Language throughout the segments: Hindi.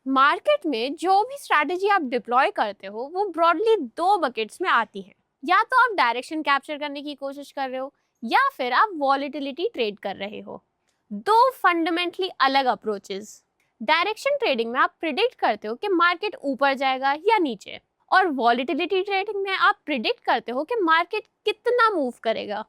मार्केट में जो भी स्ट्रैटेजी आप डिप्लॉय करते हो वो ब्रॉडली दो बकेट्स में आती है। या तो आप डायरेक्शन कैप्चर करने की कोशिश कर रहे हो या फिर आप वॉलेटिलिटी ट्रेड कर रहे हो। दो फंडामेंटली अलग अप्रोचेस। डायरेक्शन ट्रेडिंग में आप प्रिडिक्ट करते हो कि मार्केट ऊपर जाएगा या नीचे, और वॉलेटिलिटी ट्रेडिंग में आप प्रिडिक्ट करते हो कि मार्केट कितना मूव करेगा।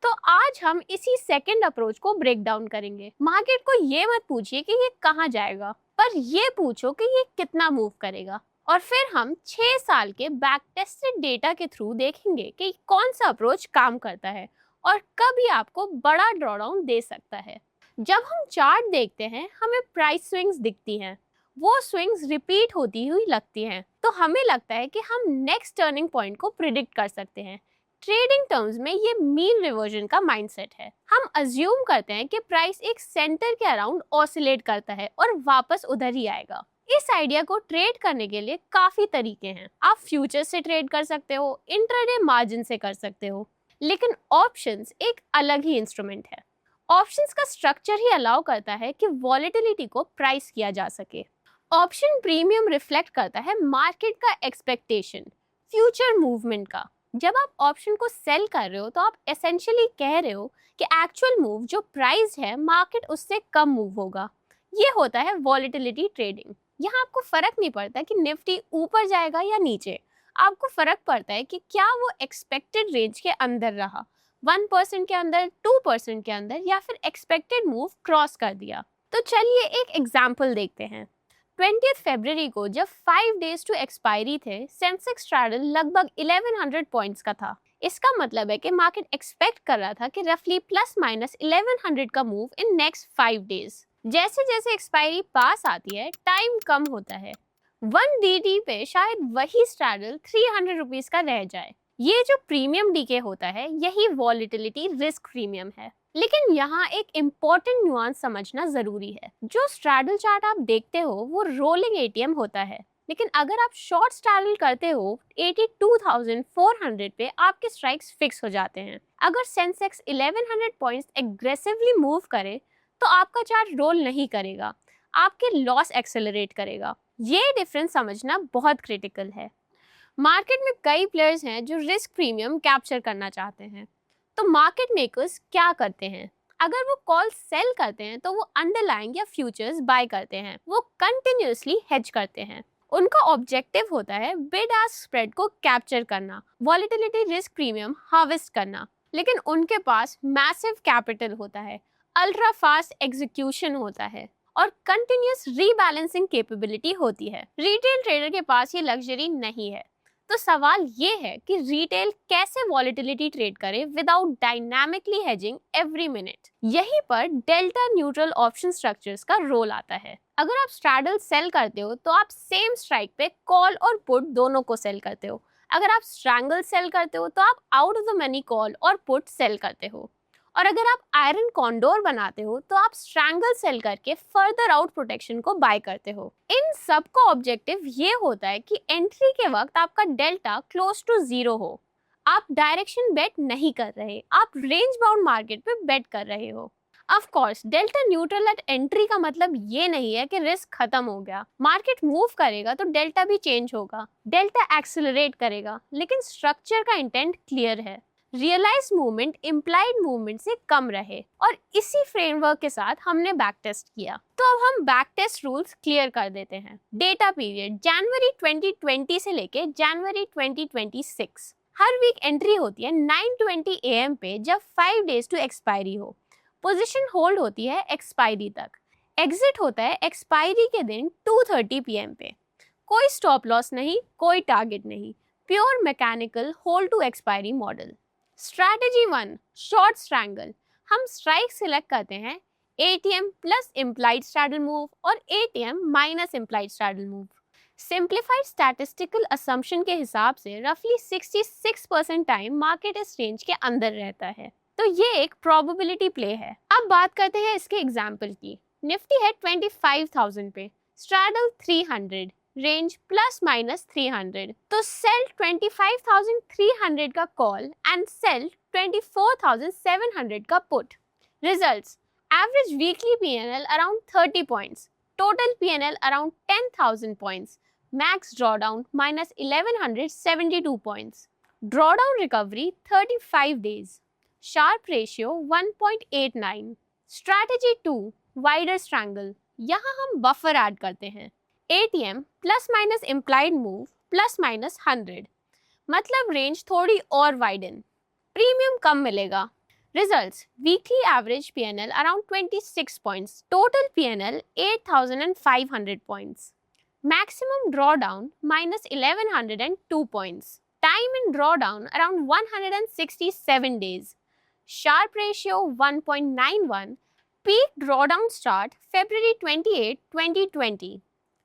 तो आज हम इसी सेकंड अप्रोच को ब्रेक डाउन करेंगे। मार्केट को ये मत पूछिए कि ये कहाँ जाएगा, पर ये पूछो कि ये कितना मूव करेगा। और फिर हम 6 साल के बैक टेस्टेड डेटा के थ्रू देखेंगे कि कौन सा अप्रोच काम करता है और कब ये आपको बड़ा ड्रॉडाउन दे सकता है। जब हम चार्ट देखते हैं हमें प्राइस स्विंग्स दिखती हैं, वो स्विंग्स रिपीट होती हुई लगती हैं, तो हमें लगता है कि हम नेक्स्ट टर्निंग पॉइंट को प्रिडिक्ट कर सकते हैं। ट्रेडिंग टर्म्स में ये मीन रिवर्जन का माइंडसेट है। हम अज्यूम करते हैं कि प्राइस एक सेंटर के अराउंड ऑसिलेट करता है और वापस उधर ही आएगा। इस आइडिया को ट्रेड करने के लिए काफी तरीके हैं। आप फ्यूचर्स से ट्रेड कर सकते हो, इंट्राडे मार्जिन से कर सकते हो, लेकिन ऑप्शंस एक अलग ही इंस्ट्रूमेंट है। ऑप्शंस का स्ट्रक्चर ही अलाउ करता है कि वॉलेटिलिटी को प्राइस किया जा सके। ऑप्शन प्रीमियम रिफ्लेक्ट करता है मार्केट का एक्सपेक्टेशन, फ्यूचर मूवमेंट का। जब आप ऑप्शन को सेल कर रहे हो तो आप एसेंशियली कह रहे हो कि एक्चुअल मूव जो प्राइस है मार्केट उससे कम मूव होगा। ये होता है वॉलेटिलिटी ट्रेडिंग। यहाँ आपको फर्क नहीं पड़ता कि निफ्टी ऊपर जाएगा या नीचे, आपको फर्क पड़ता है कि क्या वो एक्सपेक्टेड रेंज के अंदर रहा, 1% के अंदर, 2% के अंदर, या फिर एक्सपेक्टेड मूव क्रॉस कर दिया। तो चलिए एक एग्जाम्पल देखते हैं। 20 फरवरी को जब 5 डेज टू एक्सपायरी थे, सेंसेक्स स्ट्रैडल लगभग 1100 पॉइंट्स का था। इसका मतलब है कि मार्केट एक्सपेक्ट कर रहा था कि रफली प्लस माइनस 1100 का मूव इन नेक्स्ट 5 डेज। जैसे जैसे एक्सपायरी पास आती है टाइम कम होता है। 1 DT पे शायद वही स्ट्रैडल 300 रुपीज का रह जाए। ये जो प्रीमियम डीके होता है यही वॉलेटिलिटी रिस्क प्रीमियम है। लेकिन यहाँ एक इम्पॉर्टेंट न्यूआंस समझना जरूरी है। जो स्ट्रैडल चार्ट आप देखते हो वो रोलिंग एटीएम होता है, लेकिन अगर आप शॉर्ट स्ट्रैडल करते हो 82,400 पे आपके स्ट्राइक्स फिक्स हो जाते हैं। अगर सेंसेक्स 1100 पॉइंट्स एग्रेसिवली मूव करे तो आपका चार्ट रोल नहीं करेगा, आपके लॉस एक्सेलरेट करेगा। ये डिफरेंस समझना बहुत क्रिटिकल है। मार्केट में कई प्लेयर्स हैं जो रिस्क प्रीमियम कैप्चर करना चाहते हैं। तो मार्केट मेकर्स क्या करते हैं? अगर वो कॉल सेल करते हैं तो वो अंडरलाइंग या फ्यूचर्स बाय करते हैं। वो कंटिन्यूअसली हेज करते हैं। उनका ऑब्जेक्टिव होता है बिड आस्क स्प्रेड को कैप्चर करना, वॉलेटिलिटी रिस्क प्रीमियम हार्वेस्ट करना। लेकिन उनके पास मैसिव कैपिटल होता है, अल्ट्रा फास्ट एग्जीक्यूशन होता है और कंटिन्यूअस रीबैलेंसिंग कैपेबिलिटी होती है। रिटेल ट्रेडर के पास ये लग्जरी नहीं है। तो सवाल ये है कि रिटेल कैसे वॉलेटिलिटी ट्रेड करे without dynamically hedging every minute. यहीं पर डेल्टा न्यूट्रल ऑप्शन स्ट्रक्चर्स का रोल आता है। अगर आप स्ट्रैडल सेल करते हो तो आप सेम स्ट्राइक पे कॉल और पुट दोनों को सेल करते हो। अगर आप स्ट्रैंगल सेल करते हो तो आप out of the money call और पुट सेल करते हो। और अगर आप आयरन कॉन्डोर बनाते हो तो आप स्ट्रैंगल सेल करके फर्दर आउट प्रोटेक्शन को बाय करते हो। इन सब का ऑब्जेक्टिव ये होता है कि एंट्री के वक्त आपका डेल्टा क्लोज टू 0 हो। आप डायरेक्शन बेट नहीं कर रहे, आप रेंज बाउंड मार्केट पे बेट कर रहे हो। Of course delta neutral eight entry का मतलब ये नहीं है कि रिस्क खत्म हो गया। मार्केट मूव करेगा तो डेल्टा भी चेंज होगा, डेल्टा एक्सेलरेट करेगा, लेकिन स्ट्रक्चर का इंटेंट क्लियर है। रियलाइज मूवमेंट इम्प्लाइड मूवमेंट से कम रहे, और इसी फ्रेमवर्क के साथ हमने बैक टेस्ट किया। तो अब हम बैक टेस्ट रूल्स क्लियर कर देते हैं। डेटा पीरियड जनवरी 2020 से लेके जनवरी 2026। हर वीक एंट्री होती है 9:20 AM पे जब 5 डेज टू एक्सपायरी हो। पोजीशन होल्ड होती है एक्सपायरी तक। एग्जिट होता है एक्सपायरी के दिन 2:30 PM पे। कोई स्टॉप लॉस नहीं, कोई टारगेट नहीं, pure mechanical hold to expiry model. Strategy 1, short strangle. हम स्ट्राइक सिलेक्ट करते हैं ATM plus implied straddle move और ATM minus implied straddle move. Simplified statistical assumption के हिसाब से रफली 66% टाइम मार्केट इस रेंज के अंदर रहता है। तो ये एक प्रोबेबिलिटी प्ले है। अब बात करते हैं इसके एग्जाम्पल की। निफ्टी है 25,000 पे, स्ट्रैडल 300, रेंज प्लस माइनस 300। तो सेल 25,300 का कॉल एंड सेल 24,700 का put. Results: average weekly PNL around 30 points, total PNL around 10,000 points, max drawdown minus 1172 points, drawdown recovery 35 days, sharp ratio 1.89, strategy 2 wider strangle, यहाँ हम बफर ऐड करते हैं, ATM plus minus implied move plus minus 100, मतलब रेंज थोड़ी और वाइडन, प्रीमियम कम मिलेगा। Results: weekly average PNL around 26 points, total PNL 8,500 points, maximum drawdown minus 1,102 points, time in drawdown around 167 days, sharp ratio 1.91, peak drawdown start February 28, 2020,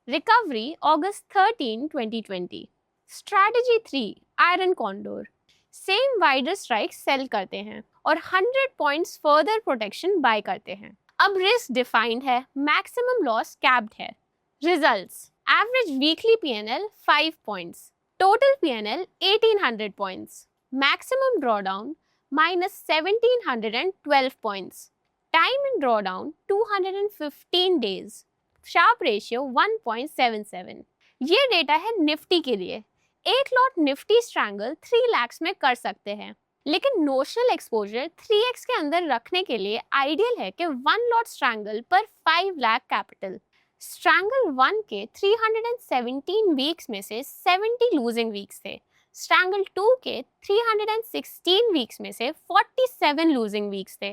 recovery August 13, 2020, strategy 3 iron condor, same wider strike sell करते हैं और 100 पॉइंट्स फर्दर प्रोटेक्शन बाय करते हैं। अब रिस्क डिफाइंड है, मैक्सिमम लॉस कैप्ड है। Results: average weekly PNL 5 points, total PNL 1800 points, maximum drawdown minus 1712 points, time in drawdown 215 days, Sharpe ratio 1.77। ये डेटा है निफ्टी के लिए। एक लॉट निफ्टी स्ट्रैंगल 3 लाख में कर सकते हैं, लेकिन नोशनल एक्सपोजर 3x के अंदर रखने के लिए आइडियल है कि 1 लॉट स्ट्रैंगल पर 5 लाख कैपिटल। स्ट्रैंगल 1 के 317 वीक्स में से 70 लूजिंग वीक्स थे, स्ट्रैंगल 2 के 316 वीक्स में से 47 लूजिंग वीक्स थे,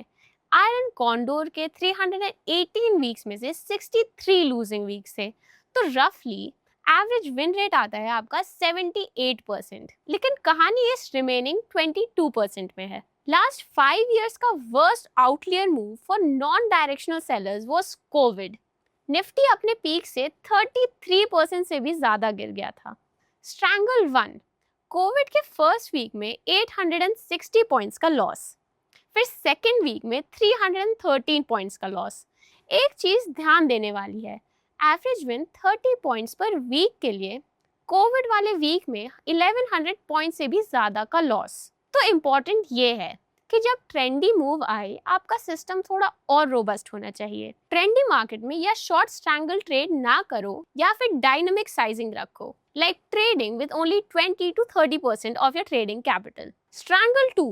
आयरन कॉन्डोर के 318 वीक्स में से 63 लूजिंग वीक्स थे। तो रफली एवरेज विन रेट आता है आपका 78%, लेकिन कहानी इस रिमेनिंग 22% में है। लास्ट 5 इयर्स का worst outlier move for non directional sellers was Covid. Nifty अपने पीक से 33% से भी ज्यादा गिर गया था। स्ट्रैंगल 1 कोविड के फर्स्ट वीक में 860 पॉइंट्स का लॉस, फिर सेकेंड वीक में 313 पॉइंट्स का लॉस। एक चीज ध्यान देने वाली है, एवरेज विन 30 पॉइंट्स पर वीक के लिए कोविड वाले वीक में 1100 पॉइंट से भी ज़्यादा का लॉस। तो इम्पॉर्टेंट ये है कि जब ट्रेंडी मूव आए आपका सिस्टम थोड़ा और रोबस्ट होना चाहिए। ट्रेंडी मार्केट में या शॉर्ट स्ट्रैंगल ट्रेड ना करो या फिर डायनामिक साइजिंग रखो, like trading with only 20 to 30% of your trading capital. Strangle 2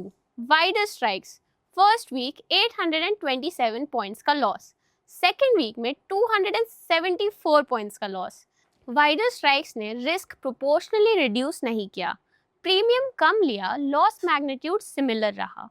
wider strikes, first week 827 points का लॉस, सेकेंड वीक में 274 पॉइंट्स का लॉस। वाइडर स्ट्राइक्स ने रिस्क प्रोपोर्शनली रिड्यूस नहीं किया, प्रीमियम कम लिया, लॉस मैग्नीट्यूड सिमिलर रहा।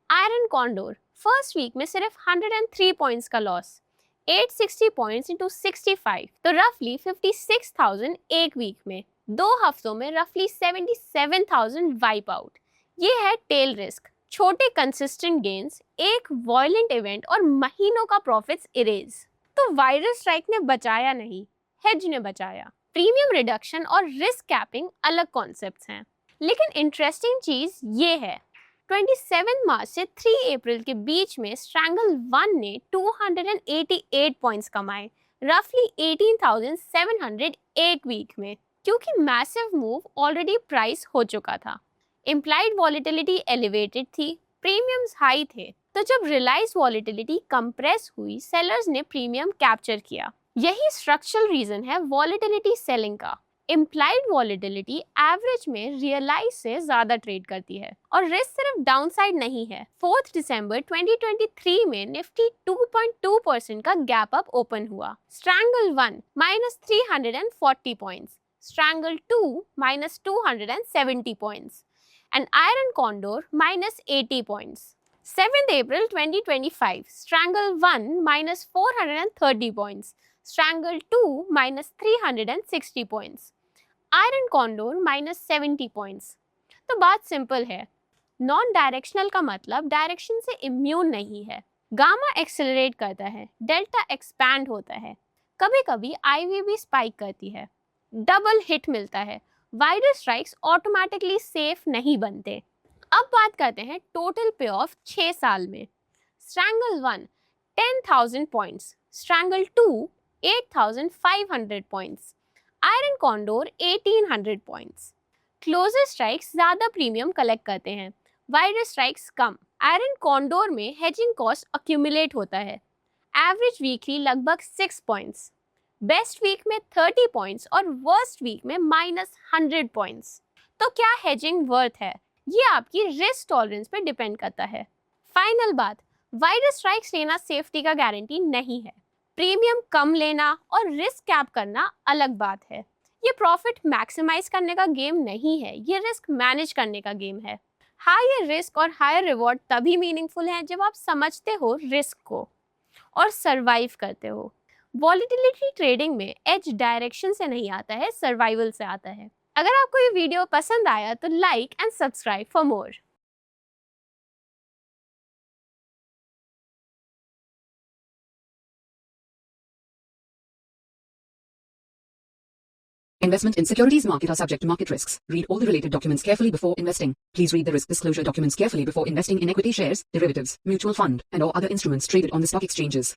आयरन कॉन्डोर फर्स्ट वीक में सिर्फ 103 पॉइंट्स का लॉस, 860 पॉइंट्स इंटू 65, तो रफली 56,000 एक वीक में। 2 हफ्तों में रफली 77,000 वाइप आउट। ये है टेल रिस्क, छोटे कंसिस्टेंट गेन्स, एक वॉयलेंट इवेंट और महीनों का प्रॉफिट्स इरेज। तो वायरस स्ट्राइक ने बचाया नहीं, हेज ने बचाया। प्रीमियम रिडक्शन और रिस्क कैपिंग अलग कॉन्सेप्ट्स हैं, लेकिन इंटरेस्टिंग चीज ये है 27 मार्च से 3 अप्रैल के बीच में स्ट्रैंगल 1 ने 288 पॉइंट्स कमाए, रफली 18,700 एक वीक में, क्योंकि मैसिव मूव ऑलरेडी प्राइस हो चुका था। इम्प्लाइड वॉलेटिलिटी एलिवेटेड थी, प्रीमियम्स हाई थे, तो जब रियलाइज वॉलेटिलिटी कंप्रेस हुई सेलर्स ने प्रीमियम कैप्चर किया। यही स्ट्रक्चरल रीजन है वॉलेटिलिटी सेलिंग का। इम्प्लाइड वॉलेटिलिटी एवरेज में रियलाइज से ज्यादा ट्रेड करती है और रिस्क सिर्फ डाउनसाइड नहीं है। 4 दिसंबर 2023 में निफ्टी 2.2% का गैप अप ओपन हुआ। Strangle 1 minus 340 points, strangle 2 minus 270 points and Iron Condor minus 80 points. 7th April 2025, Strangle 1 minus 430 points, Strangle 2 minus 360 points, Iron Condor minus 70 points. तो बात सिंपल है, नॉन डायरेक्शनल का मतलब डायरेक्शन से इम्यून नहीं है। गामा एक्सेलरेट करता है, डेल्टा एक्सपैंड होता है, कभी कभी आईवी भी स्पाइक करती है, डबल हिट मिलता है, वाइडर स्ट्राइक्स ऑटोमेटिकली सेफ नहीं बनते। अब बात करते हैं टोटल पे ऑफ 6 साल में। Strangle 1 10,000 points, strangle 2 8,500 points, iron condor 1,800 points. Closer strikes ज़्यादा प्रीमियम कलेक्ट करते हैं, वाइडर स्ट्राइक्स कम। आयरन कॉन्डोर में हेजिंग कॉस्ट अक्यूमुलेट होता है, एवरेज वीकली लगभग 6 पॉइंट्स। बेस्ट वीक में 30 पॉइंट्स और वर्स्ट वीक में -100 पॉइंट्स। तो क्या हेजिंग वर्थ है? ये आपकी रिस्क टॉलरेंस पे डिपेंड करता है। फाइनल बात, वाइडर स्ट्राइक्स लेना सेफ्टी का गारंटी नहीं है। प्रीमियम कम लेना और रिस्क कैप करना अलग बात है। ये प्रॉफिट मैक्सिमाइज करने का गेम नहीं है, ये रिस्क मैनेज करने का गेम है। हायर रिस्क और हायर रिवॉर्ड तभी मीनिंगफुल है जब आप समझते हो रिस्क को और सरवाइव करते हो। वॉलेटिलिटी ट्रेडिंग में एज डायरेक्शन से नहीं आता है, सर्वाइवल से आता है। अगर आपको ये वीडियो पसंद आया तो like and subscribe for more. Investment in securities market are subject to market risks. Read all the related documents carefully before investing. Please read the risk disclosure documents carefully before investing in equity shares, derivatives, mutual fund, and or other instruments traded on the stock exchanges.